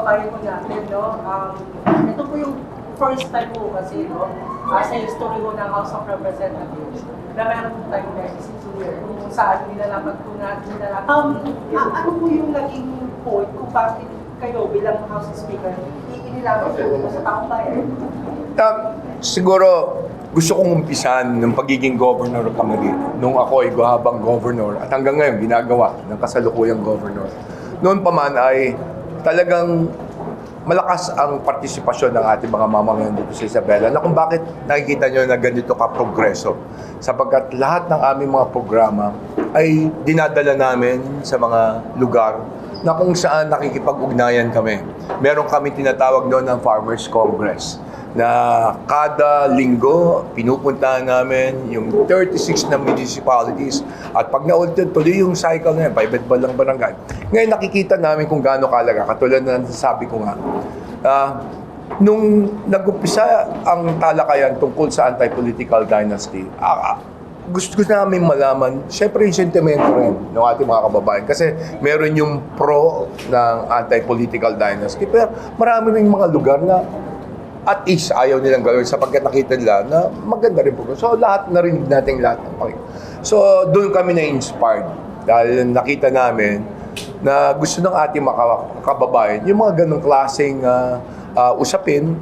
kababayan po natin, no? Ito po yung first time po kasi, no? Sa history po ng House of Representatives na meron po tayong deficit kung saan nilalaman po natin ano po yung naging point kung bakit kayo bilang House Speaker inilaban po sa taong bayan? Siguro gusto kong umpisan ng pagiging governor ng Camarines nung ako ay habang governor at hanggang ngayon ginagawa ng kasalukuyang governor. Noon pa man ay talagang malakas ang partisipasyon ng ating mga mamamayan dito sa Isabela na kung bakit nakikita nyo na ganito ka-progreso. Sapagkat lahat ng aming mga programa ay dinadala namin sa mga lugar na kung saan nakikipag-ugnayan kami. Meron kami tinatawag doon ng Farmers Congress na kada linggo pinupuntahan namin yung 36 na municipalities at pag naulit tuloy yung cycle na yan, 5 lang barangay. Ngayon nakikita namin kung gaano kalaga, katulad na sabi ko nga, nung nag-umpisa ang talakayan tungkol sa anti-political dynasty, gusto namin malaman, syempre yung sentimento rin ng ating mga kababayan kasi meron yung pro ng anti-political dynasty pero marami rin mga lugar na at least ayaw nilang gawin sapagkat nakita nila na maganda rin po. So lahat narinig natin lahat ng Panginoon. So doon kami na-inspired dahil nakita namin na gusto ng ating mga kababayan yung mga ganong klaseng usapin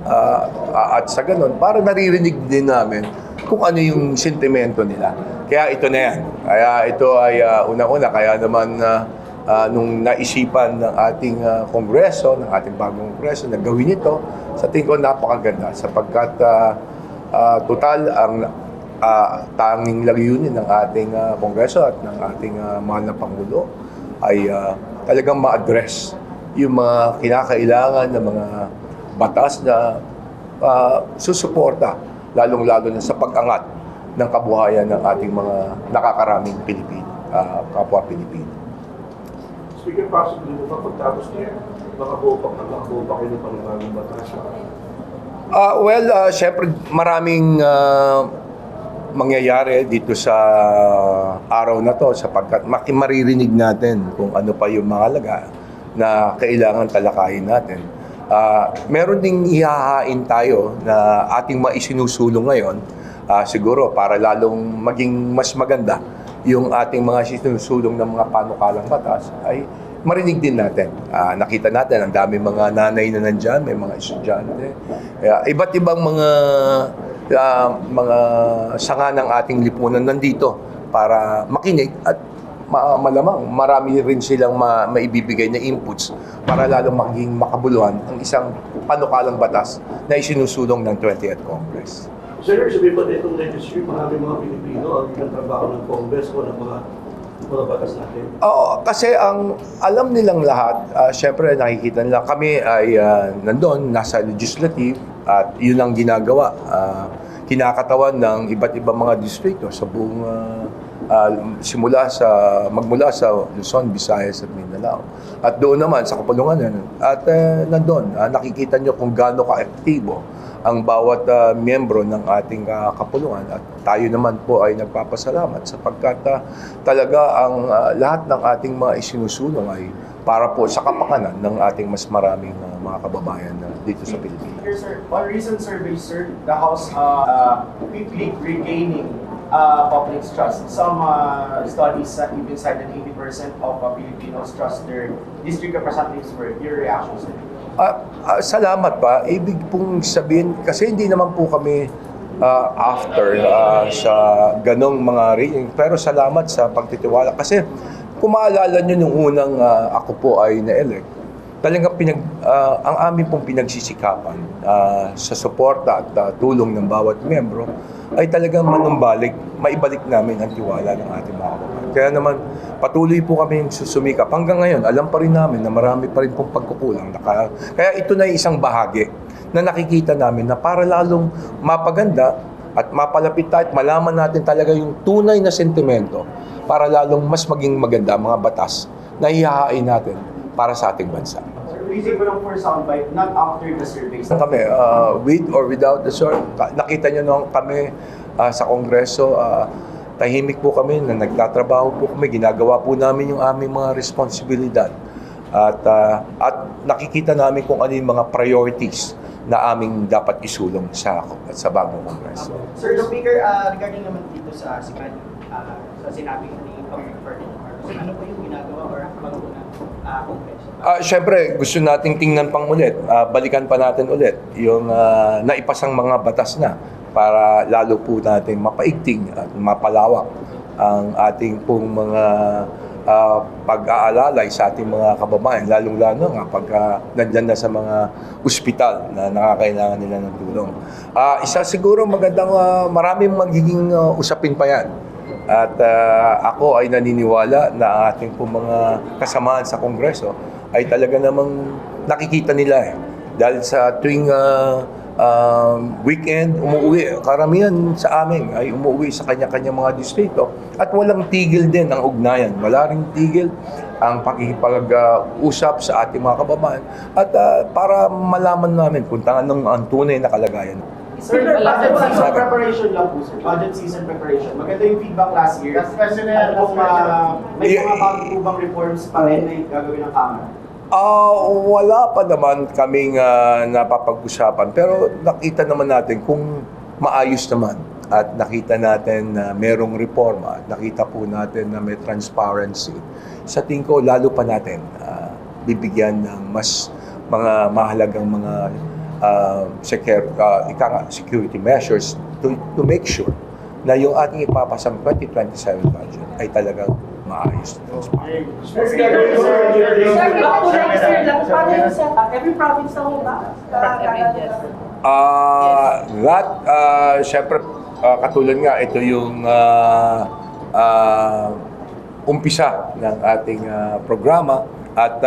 at sa ganon para naririnig din namin kung ano yung sentimento nila. Kaya ito na yan. Kaya ito ay una-una. Kaya naman nung naisipan ng ating kongreso, ng ating bagong kongreso, na gawin ito, sa tingin ko napakaganda sapagkat total ang tanging layunin ng ating kongreso at ng ating mahal na Pangulo ay talagang ma-address yung mga kinakailangan ng mga batas na susuporta lalong-lalo na sa pag-angat ng kabuhayan ng ating mga nakakaraming Pilipino, kapwa Pilipino. Speaker, possibly mo pa pagtapos niya, makabuo pa kayo ng panibagong batas? Syempre maraming mangyayari dito sa araw na to sapagkat maririnig natin kung ano pa yung mahalaga na kailangan talakayin natin. Meron ding ihahain tayo na ating maisinusulong ngayon siguro para lalong maging mas maganda yung ating mga sinusulong ng mga panukalang batas ay marinig din natin. Nakita natin, ang dami mga nanay na nandyan, may mga estudyante. Iba't ibang mga sanga ng ating lipunan nandito para makinig at malamang marami rin silang maibibigay na inputs para lalong maging makabuluhan ang isang panukalang batas na isinusulong ng 20th Congress. Sir, sabi ba itong legislature, marami mga Pilipino ang nagtrabaho ng Congress o ng mga batas natin? Oo, kasi ang alam nilang lahat, syempre nakikita nila kami ay nandun, nasa legislative at yun ang ginagawa. Kinakatawan ng iba't ibang mga distrito sa buong magmula sa Luzon, Visayas at Mindanao. At doon naman sa Kapulungan at nandun, nakikita nyo kung gaano ka-aktibo ang bawat miyembro ng ating kapulungan at tayo naman po ay nagpapasalamat sapagkat talaga ang lahat ng ating mga isinusulong ay para po sa kapakanan ng ating mas maraming mga kababayan dito sa Pilipinas. Yes, sir. On recent survey, sir, the House quickly regaining public's trust. Some studies even cited 80% of Filipinos trust their district representatives. Your reaction, sir? Salamat pa. Ibig pong sabihin, kasi hindi naman po kami after sa ganong mga rating. Pero salamat sa pagtitiwala. Kasi kung maalala nyo nung unang ako po ay na-elect, talagang ang aming pong pinagsisikapan sa suporta at tulong ng bawat miyembro ay talagang manumbalik, maibalik namin ang tiwala ng ating mga kababayan. Kaya naman, patuloy po kami susumikap. Hanggang ngayon, alam pa rin namin na marami pa rin pong pagkukulang. Kaya ito na isang bahagi na nakikita namin na para lalong mapaganda at mapalapit tayo at malaman natin talaga yung tunay na sentimento para lalong mas maging maganda mga batas na ihahain natin para sa ating bansa. Reason ko lang for soundbite, not after the survey. Kami, with or without the sword, nakita nyo nung kami sa Kongreso, tahimik po kami na nagtatrabaho po kami, ginagawa po namin yung aming mga responsibilidad. At nakikita namin kung ano yung mga priorities na aming dapat isulong sa bagong Kongreso. Sir, the Speaker, regarding naman dito sa sikat, sa sinabi ni Congressman Ferdinand Marcos, ano po yung ginagawa or bago na Kongreso? Siyempre, gusto nating tingnan pang ulit, balikan pa natin ulit yung naipasang mga batas na para lalo po natin mapaigting at mapalawak ang ating pong mga pag-aalalay sa ating mga kababayan, lalong-lalo nga pagka nandyan na sa mga ospital na nakakailangan nila ng tulong. Isa siguro magandang maraming magiging usapin pa yan. At ako ay naniniwala na ang ating pong mga kasamaan sa Kongreso ay talaga namang nakikita nila Dahil sa tuwing weekend, umuwi. Karamihan sa amin ay umuwi sa kanya-kanya mga distrito. At walang tigil din ang ugnayan. Wala ring tigil ang pakikipag-usap sa ating mga kababayan. At para malaman namin kung anong ang tunay na kalagayan. Sir, budget season preparation lang po, sir. Budget season preparation. Maganda yung feedback last year. Kasi na kung may mga bago po bang reforms pa rin na gagawin ng Kamara? Wala pa naman kaming napapag-usapan, pero nakita naman natin kung maayos naman at nakita natin na merong reforma at nakita po natin na may transparency. Sa tingin ko, lalo pa natin bibigyan ng mas mga mahalagang mga security measures to make sure na yung ating ipapasang 2027 budget ay talagang maayos. Every province na ho ba? Siyempre, katulad nga, ito yung umpisa ng ating programa. At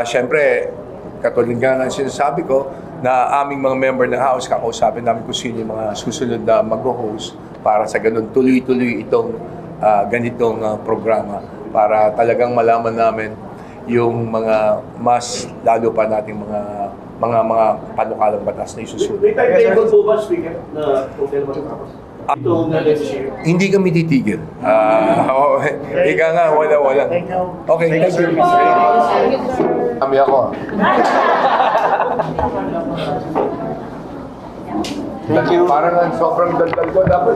siyempre, katulad nga ng sinasabi ko, na aming mga member ng House, kakausapin namin kung sino yung mga susunod na mag-host para sa ganun tuloy-tuloy itong ganitong programa para talagang malaman namin yung mga mas lalo pa nating mga panukalang batas na isusunod. May timetable po ba, Speaker, na kung kailan matapos? Itong legislature? Hindi kami titigil. Ika nga, wala. Okay, thank you. Kami ako. Thank you. Parang sobrang daldal ko. Dapat